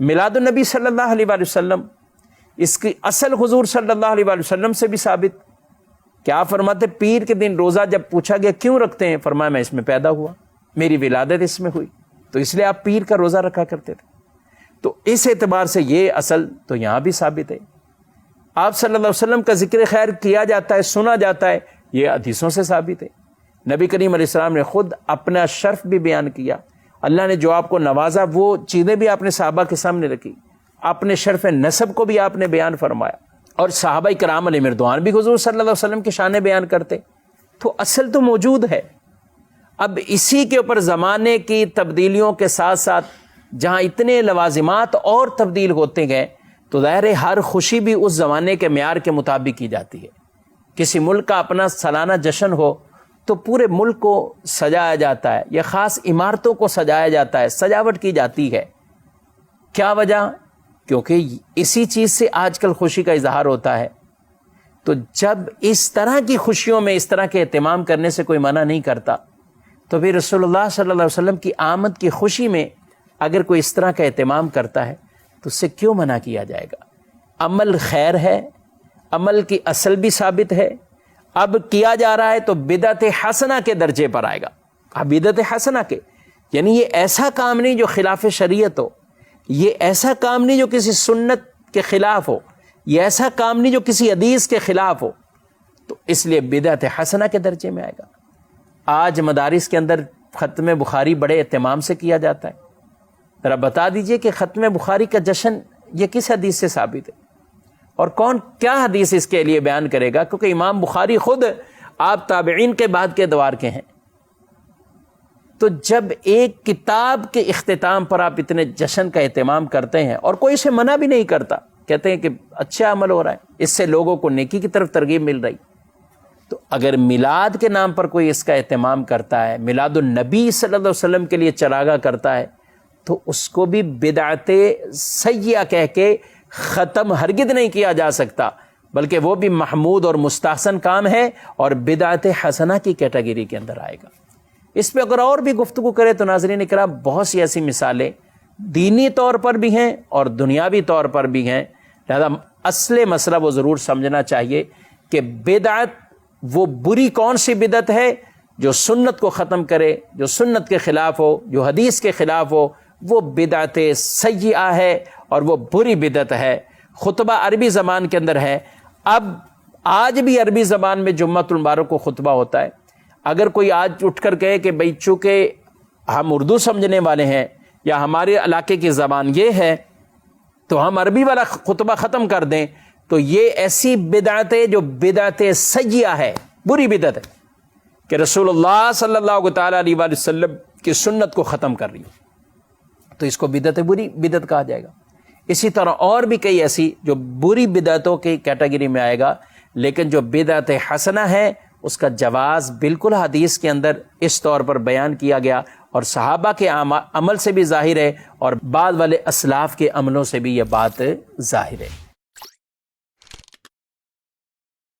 میلاد النبی صلی اللہ علیہ وآلہ وسلم، اس کی اصل حضور صلی اللہ علیہ وآلہ وسلم سے بھی ثابت. کیا فرماتے؟ پیر کے دن روزہ جب پوچھا گیا کیوں رکھتے ہیں، فرمایا میں اس میں پیدا ہوا، میری ولادت اس میں ہوئی، تو اس لیے آپ پیر کا روزہ رکھا کرتے تھے. تو اس اعتبار سے یہ اصل تو یہاں بھی ثابت ہے. آپ صلی اللہ علیہ وسلم کا ذکر خیر کیا جاتا ہے، سنا جاتا ہے، یہ حدیثوں سے ثابت ہے. نبی کریم علیہ السلام نے خود اپنا شرف بھی بیان کیا. اللہ نے جو آپ کو نوازا وہ چیزیں بھی آپ نے صحابہ کے سامنے رکھی، اپنے شرف نسب کو بھی آپ نے بیان فرمایا، اور صحابہ کرام علیہ مردوان بھی حضور صلی اللہ علیہ وسلم کی شان بیان کرتے. تو اصل تو موجود ہے. اب اسی کے اوپر زمانے کی تبدیلیوں کے ساتھ ساتھ جہاں اتنے لوازمات اور تبدیل ہوتے گئے تو ظاہر ہے ہر خوشی بھی اس زمانے کے معیار کے مطابق کی جاتی ہے. کسی ملک کا اپنا سالانہ جشن ہو تو پورے ملک کو سجایا جاتا ہے، یا خاص عمارتوں کو سجایا جاتا ہے، سجاوٹ کی جاتی ہے. کیا وجہ؟ کیونکہ اسی چیز سے آج کل خوشی کا اظہار ہوتا ہے. تو جب اس طرح کی خوشیوں میں اس طرح کے اہتمام کرنے سے کوئی منع نہیں کرتا، تو پھر رسول اللہ صلی اللہ علیہ وسلم کی آمد کی خوشی میں اگر کوئی اس طرح کا اہتمام کرتا ہے تو اس سے کیوں منع کیا جائے گا؟ عمل خیر ہے، عمل کی اصل بھی ثابت ہے. اب کیا جا رہا ہے تو بدعت حسنہ کے درجے پر آئے گا. اب بدعت حسنہ کے یعنی یہ ایسا کام نہیں جو خلاف شریعت ہو، یہ ایسا کام نہیں جو کسی سنت کے خلاف ہو، یہ ایسا کام نہیں جو کسی حدیث کے خلاف ہو، تو اس لیے بدعت حسنہ کے درجے میں آئے گا. آج مدارس کے اندر ختم بخاری بڑے اہتمام سے کیا جاتا ہے. ذرا بتا دیجئے کہ ختم بخاری کا جشن یہ کس حدیث سے ثابت ہے، اور کون کیا حدیث اس کے لیے بیان کرے گا؟ کیونکہ امام بخاری خود آپ تابعین کے بعد کے ادوار کے ہیں. تو جب ایک کتاب کے اختتام پر آپ اتنے جشن کا اہتمام کرتے ہیں اور کوئی اسے منع بھی نہیں کرتا، کہتے ہیں کہ اچھا عمل ہو رہا ہے، اس سے لوگوں کو نیکی کی طرف ترغیب مل رہی، تو اگر میلاد کے نام پر کوئی اس کا اہتمام کرتا ہے، میلاد النبی صلی اللہ علیہ وسلم کے لیے چراغاں کرتا ہے، تو اس کو بھی بدعت سیئہ کہہ کے ختم ہرگز نہیں کیا جا سکتا، بلکہ وہ بھی محمود اور مستحسن کام ہے اور بدعت حسنہ کی کیٹیگری کے اندر آئے گا. اس پہ اگر اور بھی گفتگو کرے تو ناظرین اکرام بہت سی ایسی مثالیں دینی طور پر بھی ہیں اور دنیاوی طور پر بھی ہیں. لہذا اصل مسئلہ وہ ضرور سمجھنا چاہیے کہ بدعت وہ بری کون سی بدعت ہے جو سنت کو ختم کرے، جو سنت کے خلاف ہو، جو حدیث کے خلاف ہو، وہ بدعت سیئہ ہے اور وہ بری بدعت ہے. خطبہ عربی زبان کے اندر ہے. اب آج بھی عربی زبان میں جمعۃ المبارک کو خطبہ ہوتا ہے. اگر کوئی آج اٹھ کر کہے کہ بھئی چونکہ ہم اردو سمجھنے والے ہیں یا ہمارے علاقے کی زبان یہ ہے تو ہم عربی والا خطبہ ختم کر دیں، تو یہ ایسی بدعت ہے جو بدعت سیئہ ہے، بری بدعت ہے کہ رسول اللہ صلی اللہ تعالیٰ علیہ وآلہ وسلم کی سنت کو ختم کر رہی ہے، تو اس کو بدعت بری بدعت کہا جائے گا. اسی طرح اور بھی کئی ایسی جو بری بدعتوں کی کیٹیگری میں آئے گا، لیکن جو بدعت حسنہ ہے اس کا جواز بالکل حدیث کے اندر اس طور پر بیان کیا گیا، اور صحابہ کے عمل سے بھی ظاہر ہے اور بعد والے اسلاف کے عملوں سے بھی یہ بات ظاہر ہے.